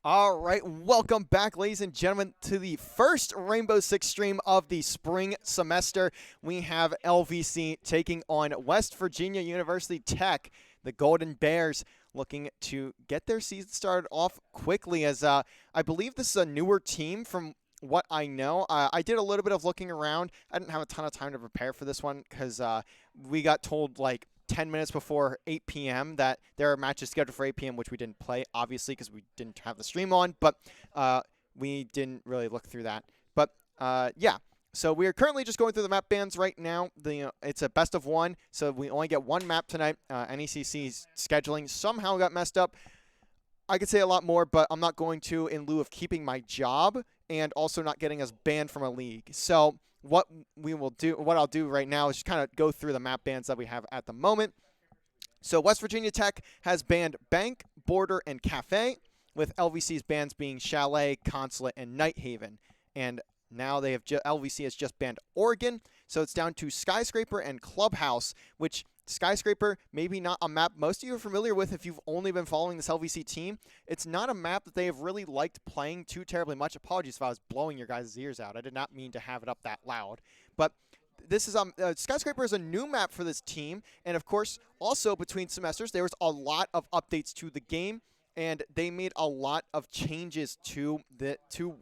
All right, welcome back, ladies and gentlemen, to the first Rainbow Six stream of the spring semester. We have LVC taking on West Virginia University Tech, the Golden Bears, looking to get their season started off quickly as I believe this is a newer team from what I know. I did a little bit of looking around. I didn't have a ton of time to prepare for this one because we got told like 10 minutes before 8 p.m. that there are matches scheduled for 8 p.m., which we didn't play, obviously, because we didn't have the stream on, but we didn't really look through that. But, yeah, so we are currently just going through the map bans right now. It's a best of one, so we only get one map tonight. NECC's scheduling somehow got messed up. I could say a lot more, but I'm not going to in lieu of keeping my job and also not getting us banned from a league. So what I'll do right now is just kind of go through the map bans that we have at the moment. So West Virginia Tech has banned Bank, Border, and Cafe, with LVC's bans being Chalet, Consulate, and Night Haven. And now LVC has just banned Oregon, so it's down to Skyscraper and Clubhouse, which Skyscraper, maybe not a map most of you are familiar with if you've only been following this LVC team. It's not a map that they have really liked playing too terribly much. Apologies if I was blowing your guys' ears out. I did not mean to have it up that loud. But this is Skyscraper is a new map for this team, and of course, also between semesters, there was a lot of updates to the game, and they made a lot of changes to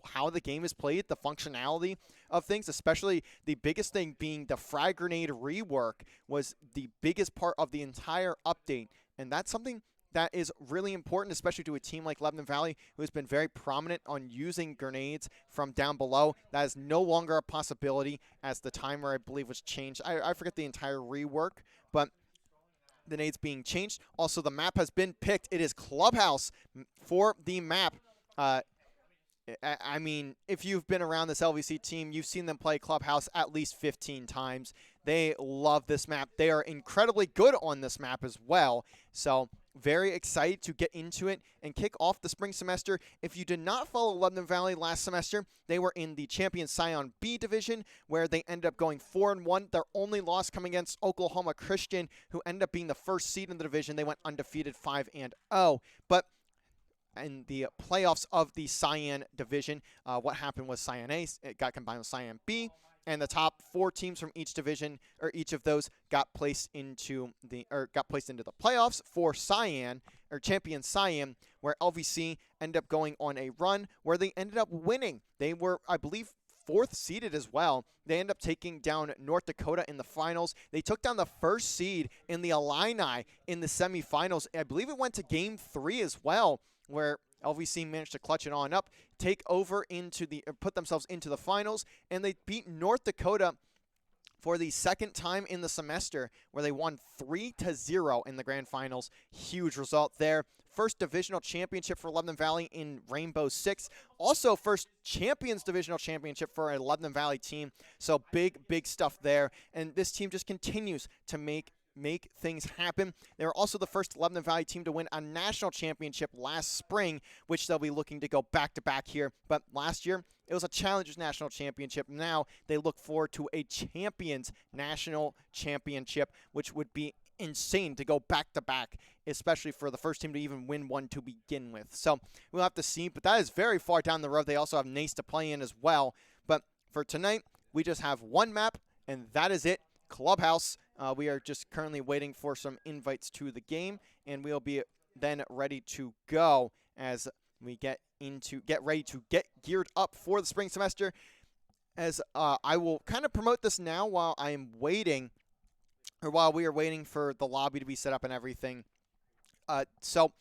how the game is played, the functionality of things, especially the biggest thing being the frag grenade rework was the biggest part of the entire update, and that's something that is really important, especially to a team like Lebanon Valley, who has been very prominent on using grenades from down below. That is no longer a possibility as the timer, I believe, was changed. I forget the entire rework, but the nades being changed. Also, the map has been picked. It is Clubhouse for the map. I mean, if you've been around this LVC team, you've seen them play Clubhouse at least 15 times. They love this map. They are incredibly good on this map as well. So very excited to get into it and kick off the spring semester. If you did not follow Lebanon Valley last semester, they were in the Champion Scion B division where they ended up going 4-1. Their only loss coming against Oklahoma Christian, who ended up being the first seed in the division. They went undefeated 5-0. But in the playoffs of the Cyan division, what happened was Cyan A, it got combined with Cyan B, and the top 4 teams from each division, or each of those, got placed into the playoffs for Cyan, or Champion Cyan, where LVC ended up going on a run where they ended up winning. They were, I believe, 4th seeded as well. They ended up taking down North Dakota in the finals. They took down the first seed in the Illini in the semifinals. I believe it went to game 3 as well, where LVC managed to clutch it on up, put themselves into the finals, and they beat North Dakota for the second time in the semester, where they won 3-0 in the grand finals. Huge result there. First divisional championship for Lebanon Valley in Rainbow Six. Also first Champions Divisional Championship for a Lebanon Valley team. So big stuff there. And this team just continues to make things happen. They were also the first Lebanon Valley team to win a national championship last spring, which they'll be looking to go back-to-back here. But last year, it was a Challengers National Championship. Now they look forward to a Champions National Championship, which would be insane to go back-to-back, especially for the first team to even win one to begin with. So we'll have to see, but that is very far down the road. They also have NECC to play in as well. But for tonight, we just have one map, and that is it, Clubhouse. We are just currently waiting for some invites to the game, and we'll be then ready to go as we get ready to get geared up for the spring semester. As I will kind of promote this now while I am waiting, or while we are waiting for the lobby to be set up and everything. So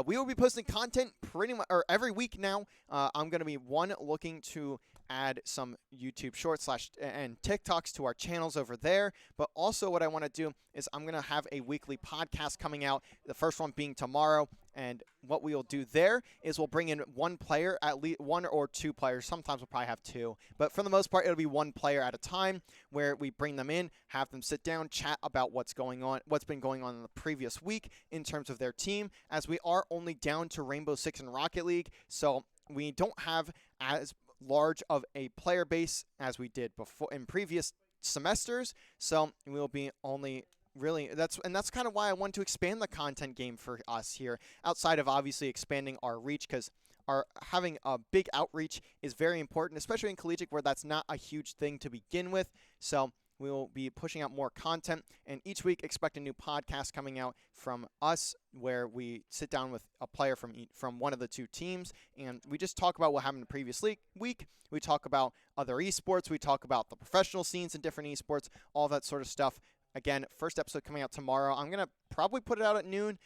we will be posting content pretty much every week now. I'm going to be looking to add some YouTube shorts and TikToks to our channels over there. But also what I want to do is I'm going to have a weekly podcast coming out, the first one being tomorrow. And what we will do there is we'll bring in one player, at least 1 or 2 players. Sometimes we'll probably have 2. But for the most part, it'll be 1 player at a time where we bring them in, have them sit down, chat about what's been going on in the previous week in terms of their team, as we are only down to Rainbow Six and Rocket League. So we don't have as large of a player base as we did before in previous semesters, so we'll be only really that's kind of why I want to expand the content game for us here, outside of obviously expanding our reach, because are having a big outreach is very important, especially in collegiate where that's not a huge thing to begin with. So we will be pushing out more content, and each week expect a new podcast coming out from us where we sit down with a player from one of the two teams, and we just talk about what happened the previous week. We talk about other esports. We talk about the professional scenes in different esports, all that sort of stuff. Again, first episode coming out tomorrow. I'm going to probably put it out at noon.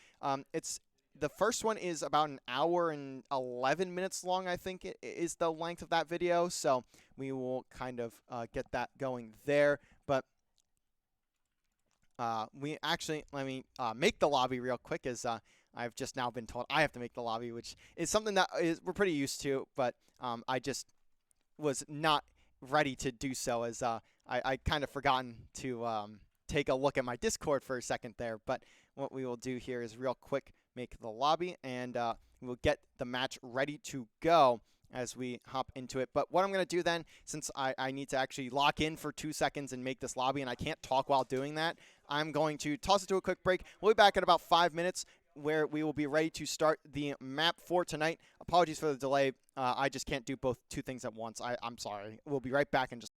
The first one is about an hour and 11 minutes long, I think it is the length of that video. So we will kind of get that going there. But let me make the lobby real quick, as I've just now been told I have to make the lobby, which is something that we're pretty used to. But I just was not ready to do so, as I kind of forgotten to take a look at my Discord for a second there. But what we will do here is real quick make the lobby, and we'll get the match ready to go as we hop into it. But what I'm going to do then, since I need to actually lock in for 2 seconds and make this lobby, and I can't talk while doing that, I'm going to toss it to a quick break. We'll be back in about 5 minutes where we will be ready to start the map for tonight. Apologies for the delay. I just can't do two things at once. I'm sorry. We'll be right back in just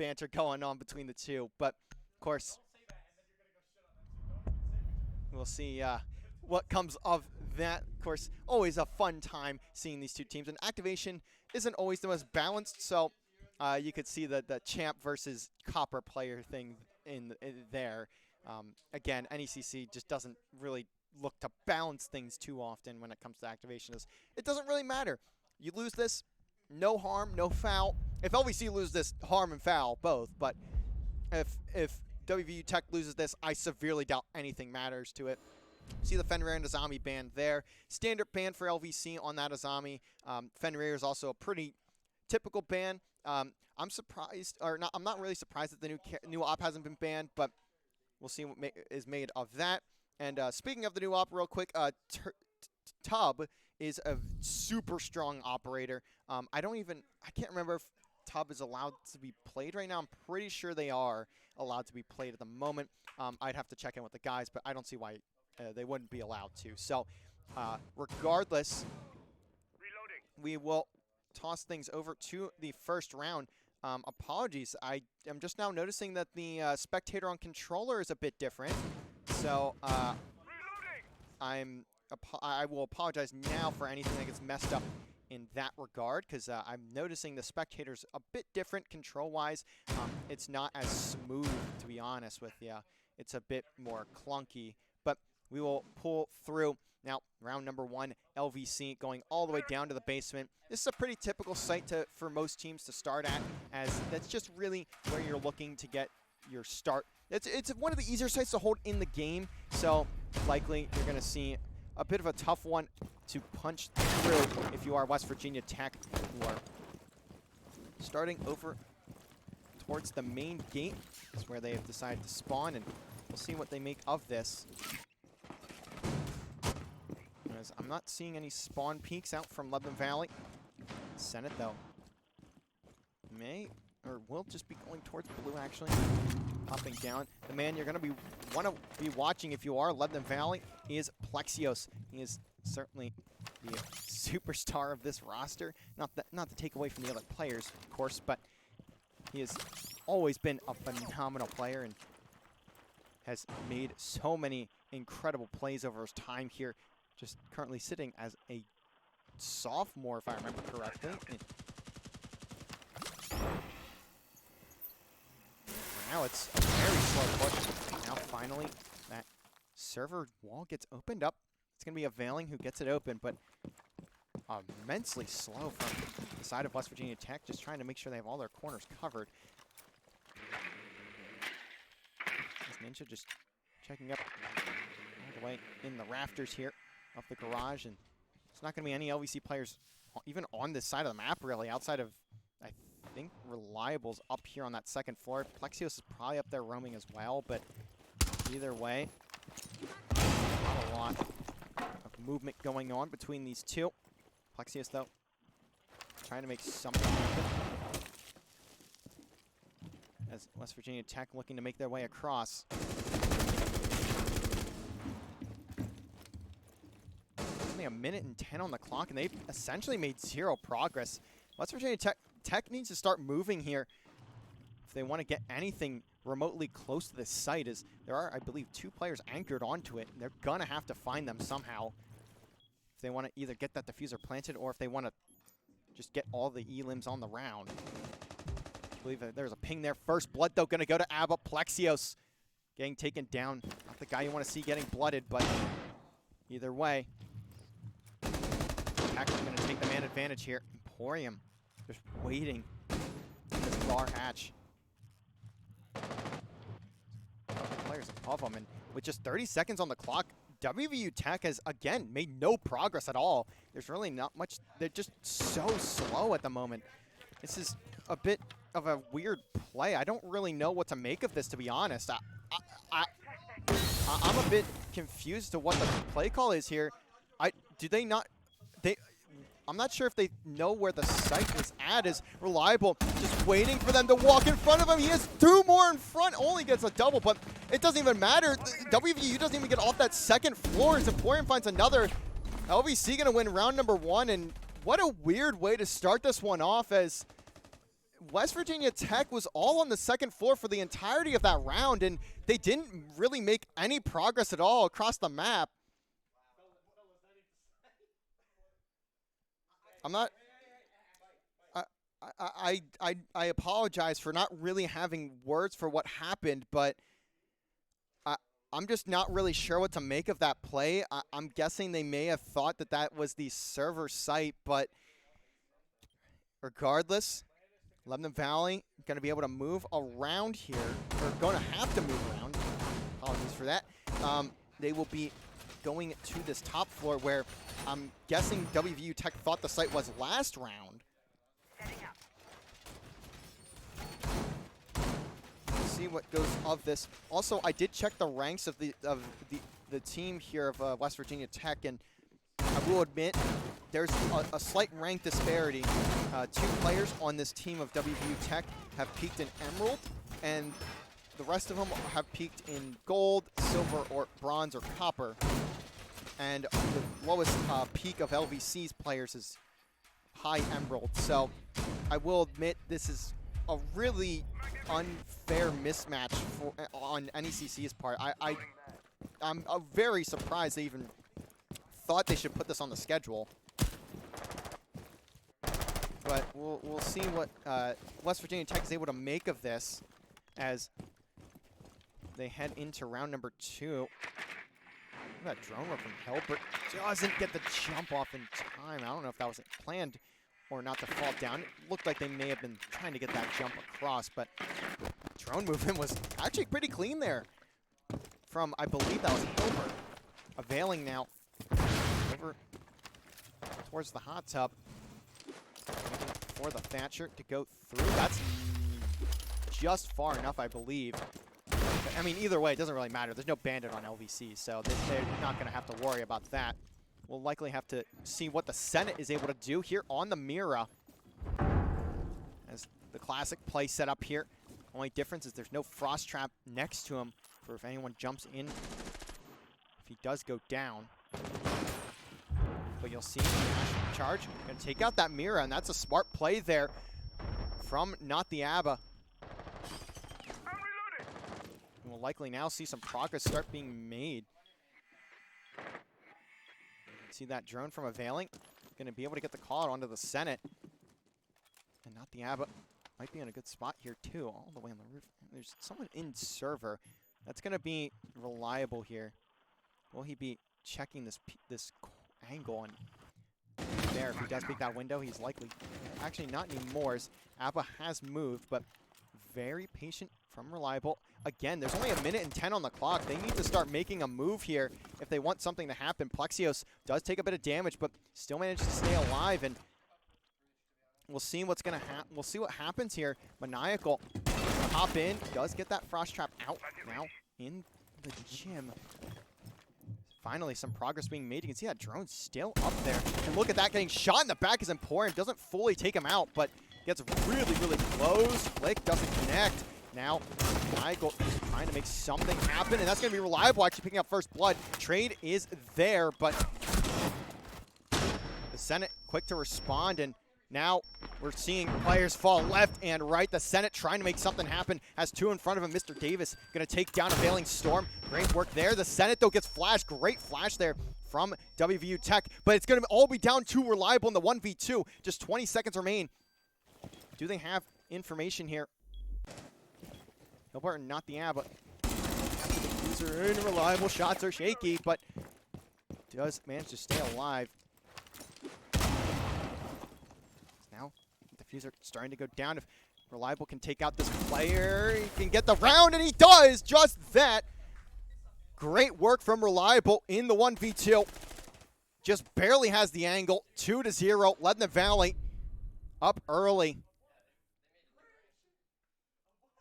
banter going on between the two. But, of course, we'll see what comes of that. Of course, always a fun time seeing these two teams. And activation isn't always the most balanced, so you could see the champ versus copper player thing in there. Again, NECC just doesn't really look to balance things too often when it comes to activation. It doesn't really matter. You lose this, no harm, no foul. If LVC lose this, harm and foul both. But if WVU Tech loses this, I severely doubt anything matters to it. See the Fenrir and Azami ban there. Standard ban for LVC on that Azami. Fenrir is also a pretty typical ban. I'm surprised, or not. I'm not really surprised that the new op hasn't been banned, but we'll see what is made of that. And speaking of the new op, real quick, Tub is a super strong operator. I can't remember if Tub is allowed to be played right now. I'm pretty sure they are allowed to be played at the moment. I'd have to check in with the guys, but I don't see why they wouldn't be allowed to. So regardless, we will toss things over to the first round. Apologies, I am just now noticing that the spectator on controller is a bit different. So I will apologize now for anything that gets messed up in that regard, because I'm noticing the spectator's a bit different control-wise. It's not as smooth, to be honest with you. It's a bit more clunky, but we will pull through. Now, round number 1, LVC going all the way down to the basement. This is a pretty typical site for most teams to start at, as that's just really where you're looking to get your start. It's one of the easier sites to hold in the game, so likely you're going to see a bit of a tough one to punch through if you are West Virginia Tech, who are starting over towards the main gate. That's where they have decided to spawn, and we'll see what they make of this. As I'm not seeing any spawn peaks out from Lebanon Valley. Senate, though, will just be going towards blue, actually. Popping down. The man you're going to want to be watching if you are Lebanon Valley is Plexios. He is certainly the superstar of this roster. Not to take away from the other players, of course, but he has always been a phenomenal player and has made so many incredible plays over his time here. Just currently sitting as a sophomore, if I remember correctly. Now it's a very slow push. Now finally that server wall gets opened up. It's going to be Availing who gets it open, but immensely slow from the side of West Virginia Tech, just trying to make sure they have all their corners covered. This Ninja just checking up all the way in the rafters here of the garage, and there's not going to be any LVC players even on this side of the map, really, outside of, I think, Reliable's up here on that second floor. Plexios is probably up there roaming as well, but either way, not a lot of movement going on between these two. Plexios, though, trying to make something happen, as West Virginia Tech looking to make their way across. Only 1:10 on the clock, and they've essentially made zero progress. West Virginia Tech needs to start moving here if they want to get anything remotely close to this site, as there are, I believe, 2 players anchored onto it, and they're going to have to find them somehow if they want to either get that diffuser planted or if they want to just get all the elims on the round. I believe that there's a ping there. First blood, though, going to go to Abba. Plexios getting taken down. Not the guy you want to see getting blooded, but either way, actually going to take the man advantage here. Emporium just waiting in this bar hatch. Players above them, and with just 30 seconds on the clock, WVU Tech has, again, made no progress at all. There's really not much. They're just so slow at the moment. This is a bit of a weird play. I don't really know what to make of this, to be honest. I'm a bit confused to what the play call is here. I'm not sure if they know where the site is at. Is Reliable just waiting for them to walk in front of him. He has 2 more in front, only gets a double, but it doesn't even matter. WVU doesn't even get off that second floor as Emporium finds another. LVC going to win round number 1, and what a weird way to start this one off, as West Virginia Tech was all on the second floor for the entirety of that round, and they didn't really make any progress at all across the map. I'm not. I apologize for not really having words for what happened, but I'm just not really sure what to make of that play. I'm guessing they may have thought that that was the server site, but regardless, Lebanon Valley going to be able to move around here, or going to have to move around. Apologies for that. They will be going to this top floor where I'm guessing WVU Tech thought the site was last round. We'll see what goes of this. Also, I did check the ranks of the team here of West Virginia Tech, and I will admit there's a slight rank disparity. 2 players on this team of WVU Tech have peaked in Emerald, and the rest of them have peaked in Gold, Silver, or Bronze, or Copper. And the lowest peak of LVC's players is High Emerald. So I will admit this is a really unfair mismatch on NECC's part. I'm very surprised they even thought they should put this on the schedule. But we'll see what West Virginia Tech is able to make of this as they head into round number 2. That drone work from Hilbert doesn't get the jump off in time. I don't know if that was planned or not to fall down. It looked like they may have been trying to get that jump across, but drone movement was actually pretty clean there from, I believe that was Hilbert. Availing now over towards the hot tub. Waiting for the Thatcher to go through. That's just far enough, I believe. I mean, either way, it doesn't really matter. There's no bandit on LVC, so they're not going to have to worry about that. We'll likely have to see what the Senate is able to do here on the Mira. As the classic play set up here. Only difference is there's no frost trap next to him for if anyone jumps in. If he does go down. But you'll see charge. Going to take out that Mira, and that's a smart play there from Not the ABBA. We'll likely now see some progress start being made. See that drone from Availing. Going to be able to get the call out onto the Senate. And Not the ABBA might be in a good spot here too, all the way on the roof. There's someone in server. That's going to be reliable here. Will he be checking this angle on there? If he does peek that window, he's likely. Actually, not anymore. ABBA has moved, but very patient from Reliable. Again, there's only 1:10 on the clock. They need to start making a move here if they want something to happen. Plexios does take a bit of damage, but still manages to stay alive, and we'll see what's gonna happen. We'll see what happens here. Maniacal hop in, does get that frost trap out now in the gym. Finally, some progress being made. You can see that drone still up there. And look at that, getting shot in the back is Emporium. Doesn't fully take him out, but gets really, really close. Flick doesn't connect. Now, Michael is trying to make something happen, and that's going to be Reliable, actually picking up first blood. Trade is there, but the Senate quick to respond, and now we're seeing players fall left and right. The Senate trying to make something happen. Has 2 in front of him. Mr. Davis going to take down Availing Storm. Great work there. The Senate, though, gets flashed. Great flash there from WVU Tech, but it's going to all be down to Reliable in the 1v2. Just 20 seconds remain. Do they have information here? Hilbert, Not the ABBA. After the user, Reliable shots are shaky, but does manage to stay alive. Now, the Diffuser starting to go down. If Reliable can take out this player, he can get the round, and he does just that. Great work from Reliable in the 1v2. Just barely has the angle. 2-0, Lebanon Valley up early.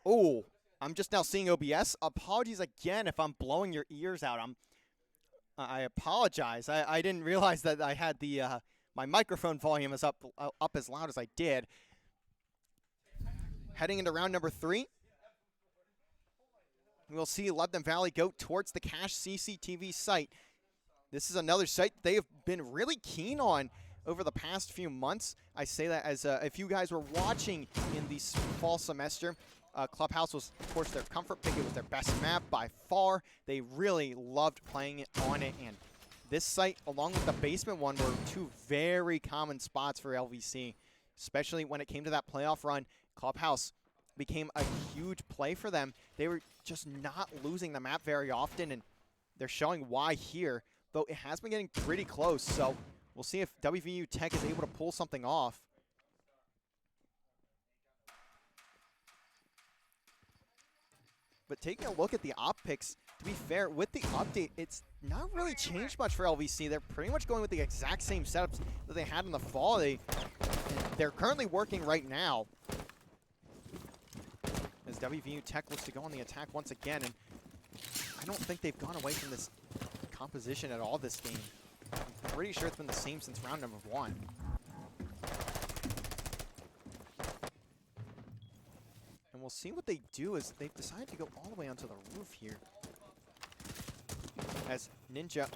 Oh, I'm just now seeing OBS. Apologies again if I'm blowing your ears out. I apologize. I didn't realize that I had the my microphone volume is up as loud as I did. Heading into round number 3. We'll see Lebanon Valley go towards the Cache CCTV site. This is another site they have been really keen on over the past few months. I say that as if you guys were watching in the fall semester, Clubhouse was, of course, their comfort pick. It was their best map by far. They really loved playing it on it, and this site, along with the basement one, were two very common spots for LVC, especially when it came to that playoff run. Clubhouse became a huge play for them. They were just not losing the map very often, and they're showing why here, though it has been getting pretty close, so we'll see if WVU Tech is able to pull something off. But taking a look at the op picks, to be fair, with the update, it's not really changed much for LVC. They're pretty much going with the exact same setups that they had in the fall. They're currently working right now, as WVU Tech looks to go on the attack once again, and I don't think they've gone away from this composition at all this game. I'm pretty sure it's been the same since round number 1. And we'll see what they do, as they've decided to go all the way onto the roof here. As Ninja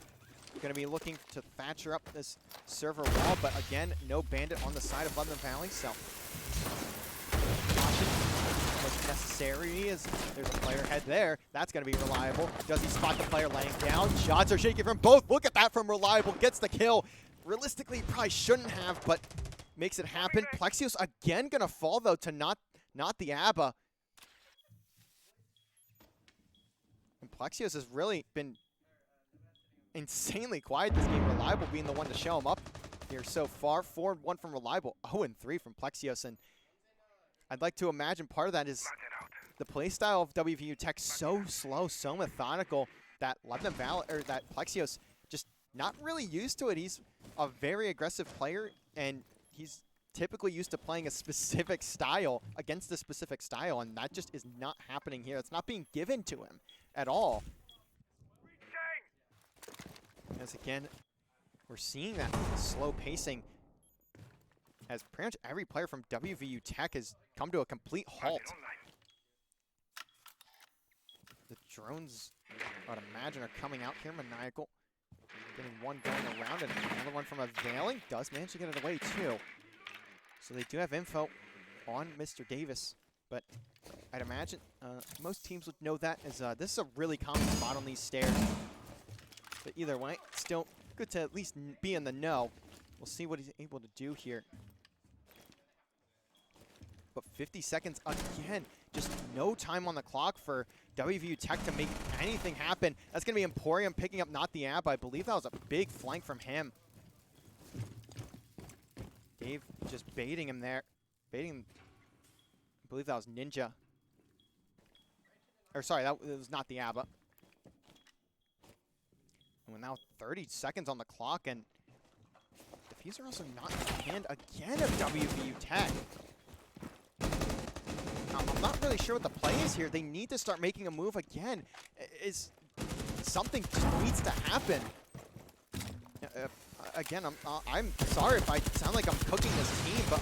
going to be looking to Thatcher up this server wall, but again, no bandit on the side of London Valley, so caution was necessary, as there's a player head there. That's going to be Reliable. Does he spot the player laying down? Shots are shaking from both. Look at that from Reliable. Gets the kill. Realistically, probably shouldn't have, but makes it happen. Plexios again going to fall, though, to not the ABBA. And Plexios has really been insanely quiet this game. Reliable being the one to show him up here so far. 4-1 from Reliable, 0-3 from Plexios, and I'd like to imagine part of that is the playstyle of WVU Tech so slow, so methodical, that Lebanon Valley, or that Plexios just not really used to it. He's a very aggressive player, and he's typically used to playing a specific style against a specific style, and that just is not happening here. It's not being given to him at all. As again, we're seeing that slow pacing, as pretty much every player from WVU Tech has come to a complete halt. The drones, I would imagine, are coming out here. Maniacal getting one going around, and another one from Availing. Does manage to get it away, too. So they do have info on Mr. Davis, but I'd imagine most teams would know that, as this is a really common spot on these stairs. But either way, still good to at least be in the know. We'll see what he's able to do here. But 50 seconds again. Just no time on the clock for WVU Tech to make anything happen. That's going to be Emporium picking up not the app. I believe that was a big flank from him. Dave just baiting him there. Baiting, I believe that was Ninja. Or sorry, that was not the ABBA. And we're now 30 seconds on the clock, and Diffuser also not in the hand again of WVU Tech. I'm not really sure what the play is here. They need to start making a move again. Something just needs to happen. Again, I'm sorry if I sound like I'm cooking this team, but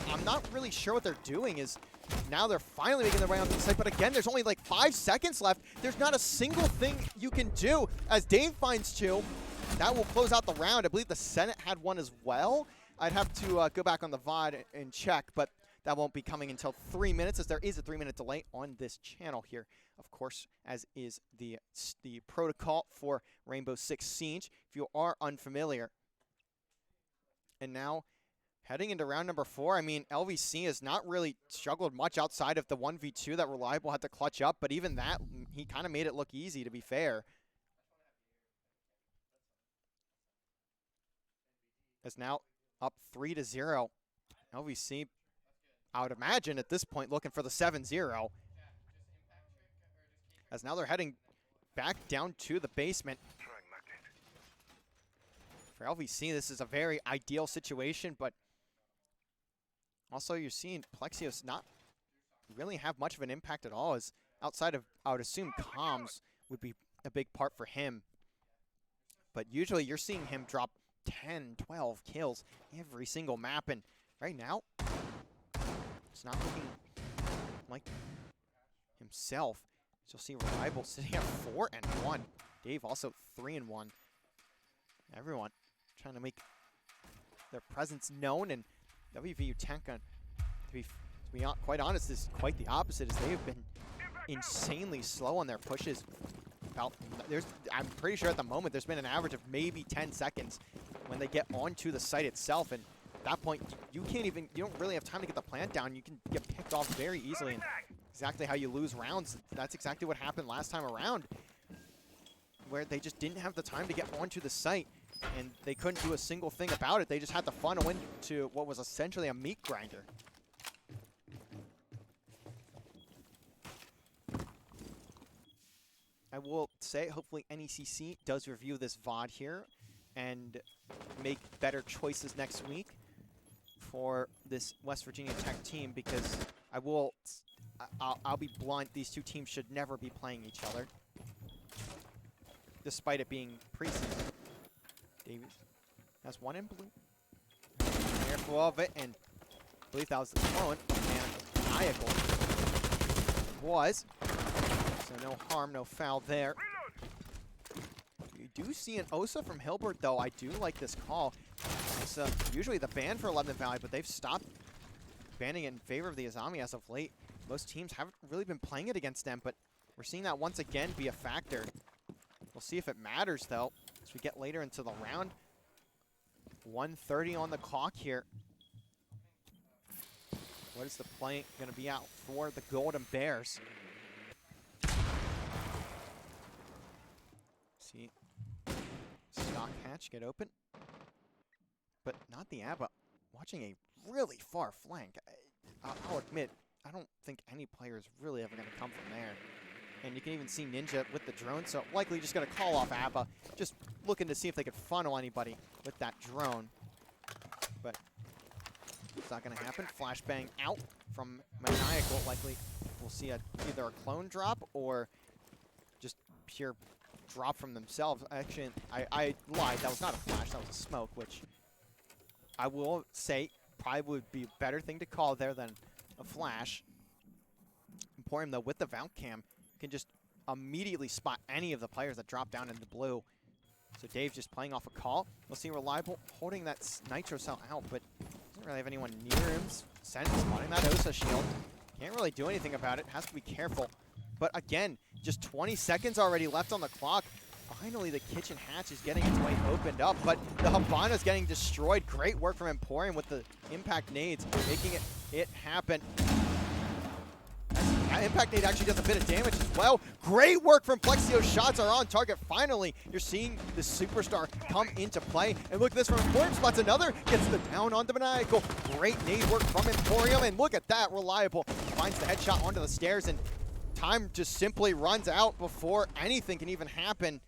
I'm not really sure what they're doing. Is now they're finally making their way onto the site, but again, there's only like 5 seconds left. There's not a single thing you can do. As Dave finds 2, that will close out the round. I believe the Senate had one as well. I'd have to go back on the VOD and check, but that won't be coming until 3 minutes, as there is a 3-minute delay on this channel here, of course, as is the protocol for Rainbow Six Siege, if you are unfamiliar. And now, heading into round number 4, I mean, LVC has not really struggled much outside of the 1v2 that Reliable had to clutch up, but even that, he kind of made it look easy, to be fair. As now up 3-0. LVC, I would imagine at this point, looking for the 7-0. As now they're heading back down to the basement. For LVC, this is a very ideal situation, but also you're seeing Plexios not really have much of an impact at all, as outside of, I would assume, comms would be a big part for him. But usually you're seeing him drop 10, 12 kills every single map, and right now, it's not looking like himself. So you'll see Reliable sitting at 4-1. Dave also 3-1. Everyone trying to make their presence known, and WVU Tech, to be quite honest, is quite the opposite, as they have been insanely slow on their pushes. I'm pretty sure at the moment there's been an average of maybe 10 seconds when they get onto the site itself, and at that point you don't really have time to get the plant down. You can get picked off very easily, and exactly how you lose rounds. That's exactly what happened last time around, where they just didn't have the time to get onto the site, and they couldn't do a single thing about it. They just had to funnel into what was essentially a meat grinder. I will say, hopefully NECC does review this VOD here and make better choices next week for this West Virginia Tech team, because I'll be blunt, these two teams should never be playing each other, despite it being preseason. Davies has one in blue. Careful of it, and I believe that was the clone, and Maniacal was. So no harm, no foul there. You do see an Osa from Hilbert, though. I do like this call. It's usually the ban for 11th Valley, but they've stopped banning it in favor of the Azami as of late. Most teams haven't really been playing it against them, but we're seeing that once again be a factor. We'll see if it matters, though, as we get later into the round. 1:30 on the clock here. What is the play going to be out for the Golden Bears? See Stock Hatch get open, but not the ABBA. Watching a really far flank. I'll admit, I don't think any player is really ever going to come from there. And you can even see Ninja with the drone, so likely just going to call off ABBA, just looking to see if they could funnel anybody with that drone. But it's not going to happen. Flashbang out from Maniacal. Likely we'll see either a clone drop or just pure drop from themselves. Actually, I lied. That was not a flash. That was a smoke, which I will say probably would be a better thing to call there than a flash. Emporium, though, with the Valk Cam, can just immediately spot any of the players that drop down into blue. So Dave's just playing off a call. We'll see Reliable holding that Nitro Cell out, but doesn't really have anyone near him. Spotting that Osa shield. Can't really do anything about it. Has to be careful. But again, just 20 seconds already left on the clock. Finally, the kitchen hatch is getting its way opened up, but the Habana's getting destroyed. Great work from Emporium with the impact nades, making it happen. Impact nade actually does a bit of damage as well. Great work from Plexio. Shots are on target. Finally, you're seeing the superstar come into play. And look at this from Emporium. Spots another. Gets the down on the Maniacal. Great nade work from Emporium. And look at that. Reliable finds the headshot onto the stairs. And time just simply runs out before anything can even happen.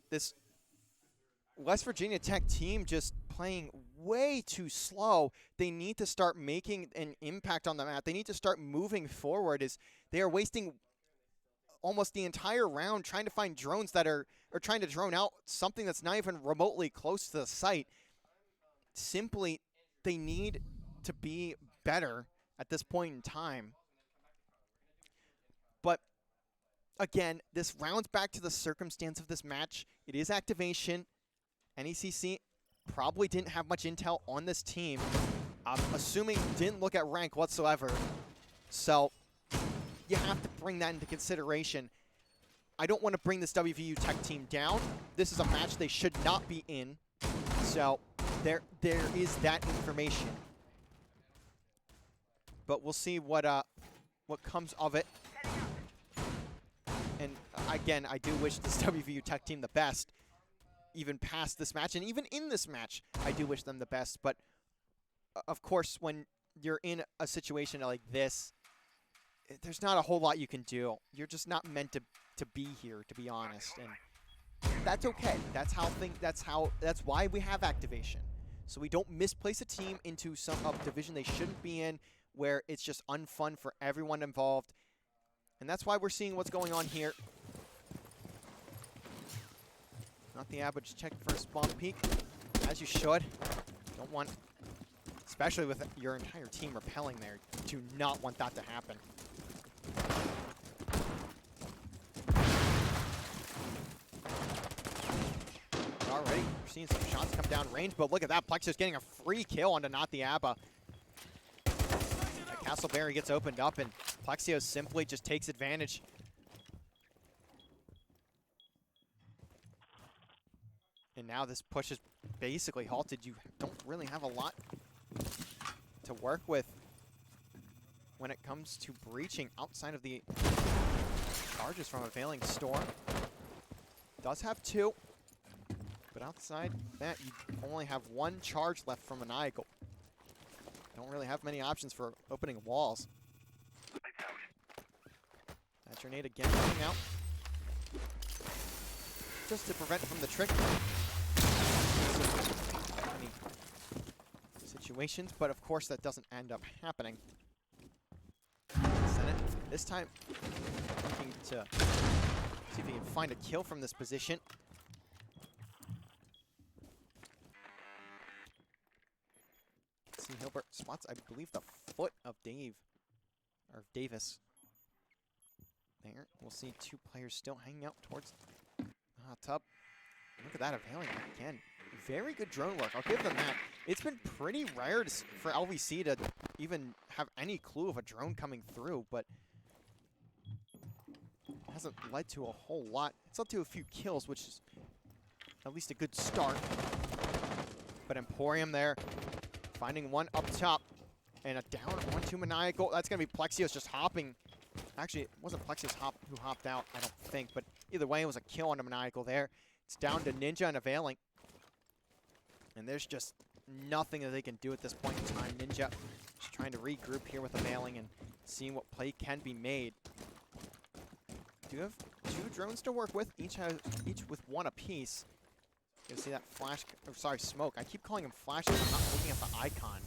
This West Virginia Tech team just playing way too slow. They need to start making an impact on the map. They need to start moving forward, as they are wasting almost the entire round trying to find drones that are trying to drone out something that's not even remotely close to the site. Simply, they need to be better at this point in time. But again, this rounds back to the circumstance of this match. It is activation. NECC probably didn't have much intel on this team. I'm assuming didn't look at rank whatsoever. So you have to bring that into consideration. I don't want to bring this WVU Tech team down. This is a match they should not be in. So there is that information. But we'll see what comes of it. And again, I do wish this WVU Tech team the best, even past this match, and even in this match, I do wish them the best. But of course, when you're in a situation like this, there's not a whole lot you can do. You're just not meant to be here, to be honest, and that's okay. That's why we have activation, so we don't misplace a team into some division they shouldn't be in, where it's just unfun for everyone involved. And that's why we're seeing what's going on here. Not the average. Check for a spawn peek, as you should. Don't want, especially with your entire team repelling there, do not want that to happen. Alrighty. We're seeing some shots come down range, but look at that. Plexio's getting a free kill onto Not the Abba. Castleberry gets opened up, and Plexio simply just takes advantage. And now this push is basically halted. You don't really have a lot to work with when it comes to breaching outside of the charges from Availing Storm. Does have 2, but outside that, you only have 1 charge left from Maniacal. Don't really have many options for opening walls. That grenade again coming out, just to prevent from the trick. Any situations, but of course that doesn't end up happening. Senate this time looking to see if he can find a kill from this position. See Hilbert spots, I believe, the foot of Davis. There, we'll see 2 players still hanging out towards the hot tub. Look at that, Availing again. Very good drone work, I'll give them that. It's been pretty rare for LVC to even have any clue of a drone coming through, but it hasn't led to a whole lot. It's led to a few kills, which is at least a good start. But Emporium there, finding one up top, and a down 1-2 Maniacal. That's going to be Plexios just hopping. Actually, it wasn't Plexios who hopped out, I don't think, but either way, it was a kill on the Maniacal there. It's down to Ninja and Availing. And there's just nothing that they can do at this point in time. Ninja just trying to regroup here with Availing and seeing what play can be made. Do have 2 drones to work with, each with 1 apiece. You can see that flash, or sorry, smoke. I keep calling him flashes. I'm not looking at the icon.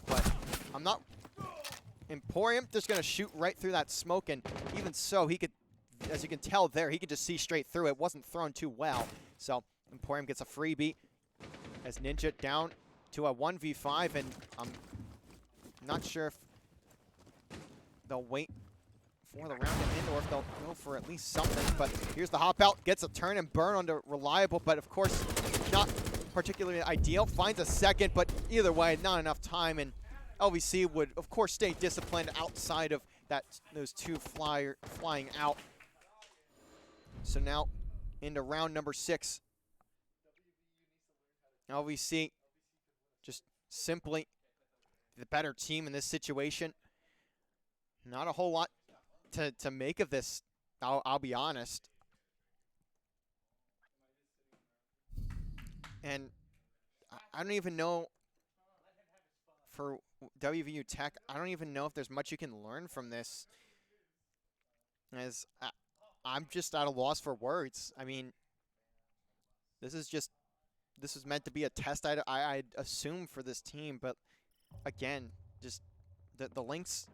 But I'm not. Emporium just going to shoot right through that smoke, and even so, he could, as you can tell there, he could just see straight through it. Wasn't thrown too well. So Emporium gets a freebie as Ninja down to a 1v5, and I'm not sure if they'll wait for the round to end or if they'll go for at least something. But here's the hop out, gets a turn and burn onto Reliable, but of course not particularly ideal. Finds a second, but either way, not enough time, and LVC would of course stay disciplined outside of those 2 flying out. So now into round number 6. LVC just simply the better team in this situation. Not a whole lot to make of this, I'll be honest. And I don't even know, for WVU Tech, I don't even know if there's much you can learn from this, as I'm just at a loss for words. I mean, this is meant to be a test I'd assume for this team, but again, just the links,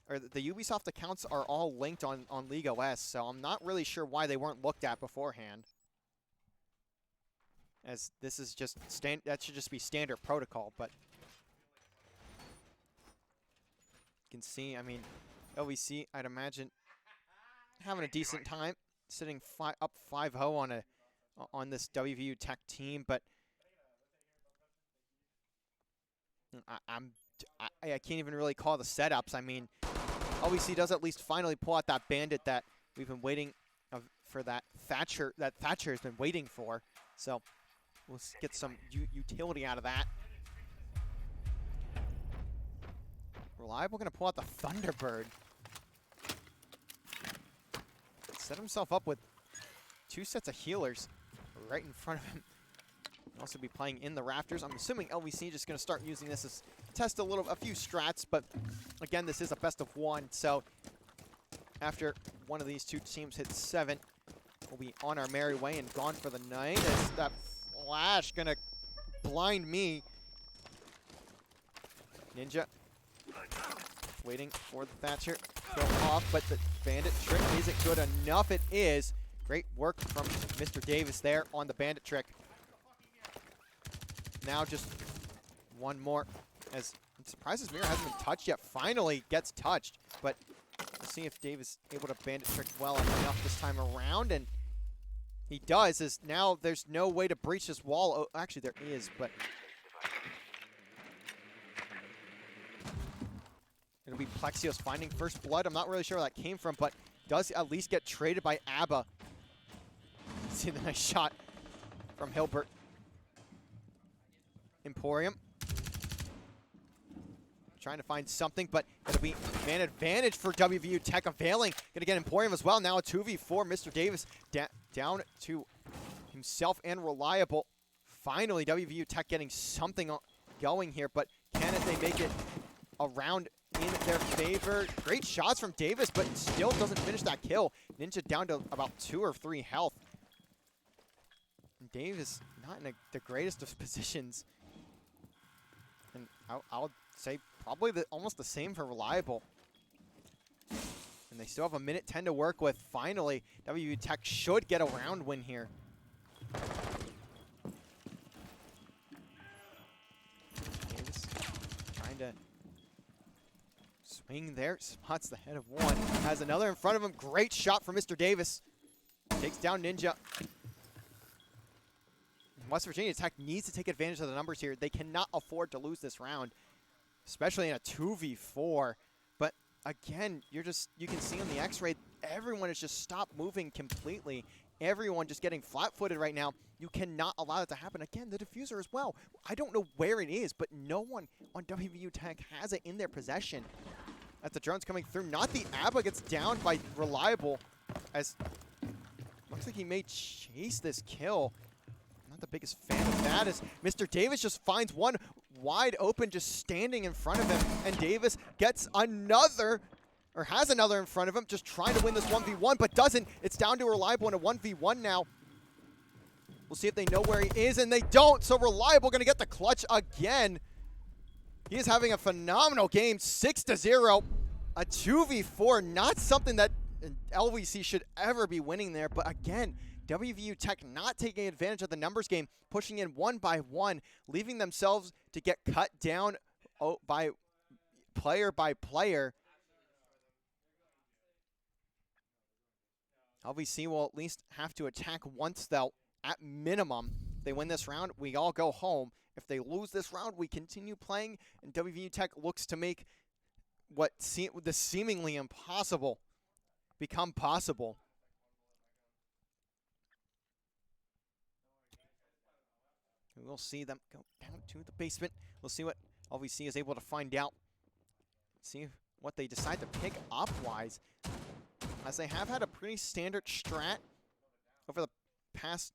or the Ubisoft accounts are all linked on League OS, so I'm not really sure why they weren't looked at beforehand, as this is just that should just be standard protocol. But you can see, I mean, LVC, I'd imagine, having a decent time, sitting up 5-0 on this WVU Tech team, but I can't even really call the setups. I mean, LVC does at least finally pull out that bandit that we've been waiting for, that Thatcher has been waiting for. So we'll get some utility out of that. Reliable going to pull out the Thunderbird. Set himself up with 2 sets of healers right in front of him. He'll also be playing in the rafters. I'm assuming LVC just going to start using this as test a few strats, but again, this is a best of 1, so after one of these 2 teams hits 7, we'll be on our merry way and gone for the night, as that flash going to blind me. Ninja waiting for the Thatcher to go off, but the bandit trick isn't good enough. It is. Great work from Mr. Davis there on the bandit trick. Now just one more, as I'm surprised his mirror hasn't been touched yet. Finally gets touched, but we'll see if Davis able to bandit trick well enough this time around, and he does, is now there's no way to breach this wall. Oh, actually, there is, but it'll be Plexios finding first blood. I'm not really sure where that came from, but does at least get traded by ABBA. See the nice shot from Hilbert. Emporium trying to find something, but it'll be man advantage for WVU Tech. Availing, gonna get Emporium as well. Now a 2v4. Mr. Davis down to himself and Reliable. Finally, WVU Tech getting something going here, but can they make it around in their favor? Great shots from Davis, but still doesn't finish that kill. Ninja down to about 2 or 3 health. And Davis not in the greatest of positions. And I'll say probably almost the same for Reliable. And they still have 1:10 to work with. Finally, WVU Tech should get a round win here. Davis trying to swing there, spots the head of one. Has another in front of him. Great shot from Mr. Davis. Takes down Ninja. West Virginia Tech needs to take advantage of the numbers here. They cannot afford to lose this round, especially in a 2v4. But again, you can see on the X-ray, everyone has just stopped moving completely. Everyone just getting flat-footed right now. You cannot allow that to happen. Again, the diffuser as well. I don't know where it is, but no one on WVU Tech has it in their possession. As the drone's coming through, not the ABBA gets down by Reliable, as looks like he may chase this kill. Not the biggest fan of that, as Mr. Davis just finds one wide open, just standing in front of him, and Davis gets another, or has another in front of him, just trying to win this 1v1, but doesn't. It's down to Reliable in a 1v1 now. We'll see if they know where he is, and they don't, so Reliable gonna get the clutch again. He is having a phenomenal game, 6-0, a 2v4, not something that LVC should ever be winning there, but again, WVU Tech not taking advantage of the numbers game, pushing in 1 by 1, leaving themselves to get cut down by player. LVC will at least have to attack once, though, at minimum. If they win this round, we all go home. If they lose this round, we continue playing, and WVU Tech looks to make what the seemingly impossible become possible. We'll see them go down to the basement. We'll see what LVC is able to find out. See what they decide to pick up-wise, as they have had a pretty standard strat over the past,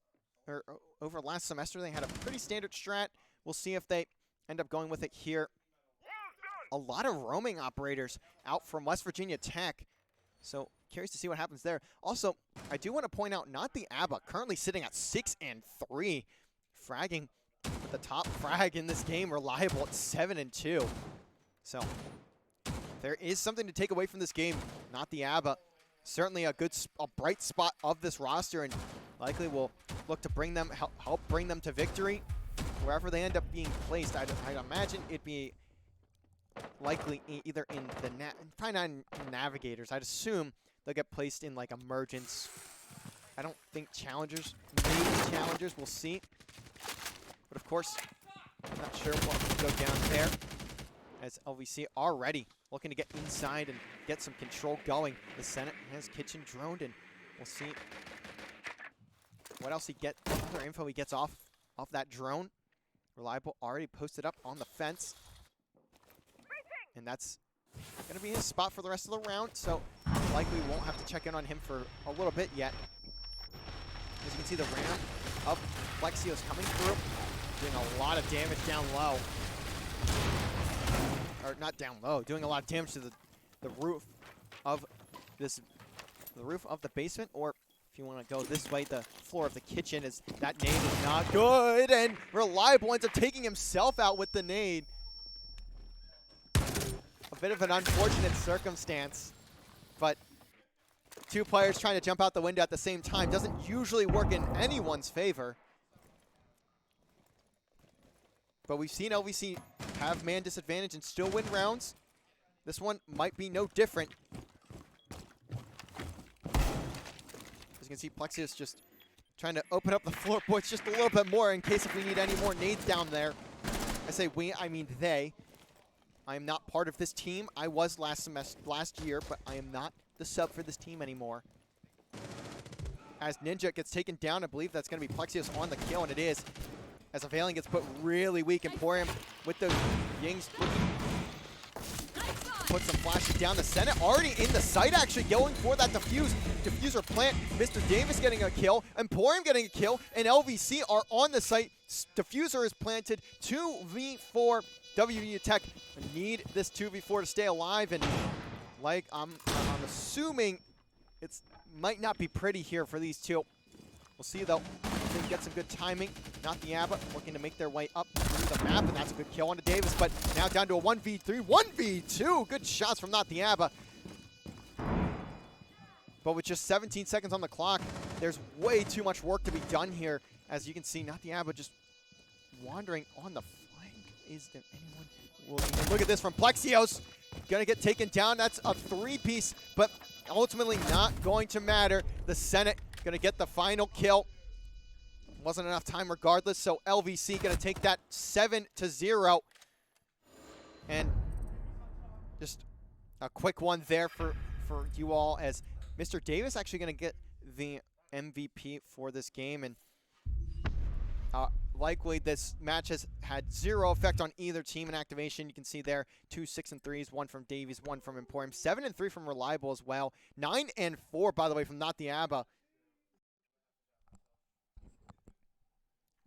or over last semester. They had a pretty standard strat. We'll see if they end up going with it here. A lot of roaming operators out from West Virginia Tech, so curious to see what happens there. Also, I do want to point out, not the ABBA, currently sitting at 6-3. Fragging with the top frag in this game, Reliable at 7-2. So there is something to take away from this game, not the ABBA. Certainly a bright spot of this roster, and likely will look to bring them, help bring them to victory wherever they end up being placed. I'd imagine it'd be likely either in the probably not in Navigators. I'd assume they'll get placed in like Emergence. I don't think Challengers, maybe Challengers, we'll see. But of course, I'm not sure what will go down there, as LVC already looking to get inside and get some control going. The Senate has Kitchen droned, and we'll see what else what other info he gets off that drone. Reliable already posted up on the fence, and that's going to be his spot for the rest of the round, so likely won't have to check in on him for a little bit yet. As you can see, the ramp of Plexios coming through, doing a lot of damage down low. Or not down low, doing a lot of damage to the roof of the roof of the basement, or if you want to go this way, the floor of the kitchen, as that nade is not good, and Reliable ends up taking himself out with the nade. A bit of an unfortunate circumstance, but two players trying to jump out the window at the same time doesn't usually work in anyone's favor. But we've seen LVC have man disadvantage and still win rounds. This one might be no different. As you can see, Plexios just trying to open up the floorboards just a little bit more in case if we need any more nades down there. I say we, I mean they. I am not part of this team. I was last year, but I am not the sub for this team anymore. As Ninja gets taken down, I believe that's going to be Plexios on the kill, and it is. As Avalion gets put really weak, Emporium with those Yings put some flashes down. The Senate already in the site, actually going for that defuse. Diffuser plant. Mr. Davis getting a kill. Emporium getting a kill. And LVC are on the site. Diffuser is planted. 2v4. WVU Tech need this 2v4 to stay alive. And like I'm assuming it might not be pretty here for these two. We'll see though. They get some good timing. Not the Abba looking to make their way up through the map, and that's a good kill onto Davis. But now down to a 1v3, 1v2. Good shots from Not the Abba. But with just 17 seconds on the clock, there's way too much work to be done here. As you can see, Not the Abba just wandering on the flank. Is there anyone looking? And look at this from Plexios. Gonna get taken down. That's a 3-piece, but ultimately not going to matter. The Senate gonna get the final kill. Wasn't enough time regardless, so LVC gonna take that 7-0. And just a quick one there for you all, as Mr. Davis actually gonna get the MVP for this game. And likely this match has had 0 effect on either team in activation. You can see there 2 6 and 3s, 1 from Davies, 1 from Emporium, 7 and 3 from Reliable as well, 9 and 4 by the way from Not the Abba.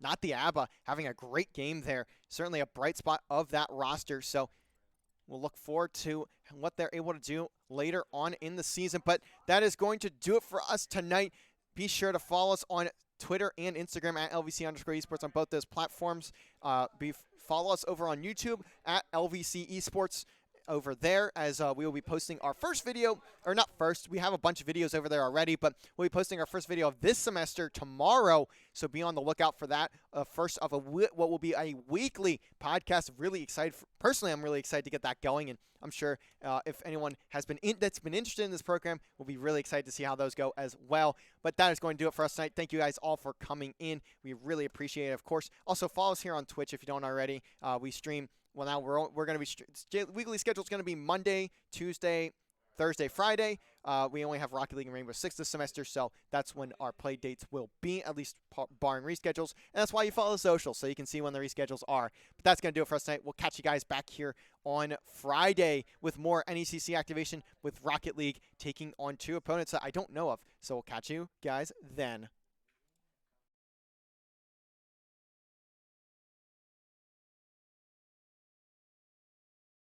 Not the Abba having a great game there. Certainly a bright spot of that roster. So we'll look forward to what they're able to do later on in the season. But that is going to do it for us tonight. Be sure to follow us on Twitter and Instagram at LVC_esports on both those platforms. Follow us over on YouTube at LVC Esports over there, as we will be posting our first video, or not first, we have a bunch of videos over there already, but we'll be posting our first video of this semester tomorrow, so be on the lookout for that. First of what will be a weekly podcast. Really excited. Personally, I'm really excited to get that going, and I'm sure if anyone has that's been interested in this program, we'll be really excited to see how those go as well. But that is going to do it for us tonight. Thank you guys all for coming in. We really appreciate it, of course. Also, follow us here on Twitch if you don't already. We stream. Well, now we're going to be weekly schedule is going to be Monday, Tuesday, Thursday, Friday. We only have Rocket League and Rainbow Six this semester, so that's when our play dates will be, at least barring reschedules. And that's why you follow the socials, so you can see when the reschedules are. But that's going to do it for us tonight. We'll catch you guys back here on Friday with more NECC activation with Rocket League taking on 2 opponents that I don't know of. So we'll catch you guys then.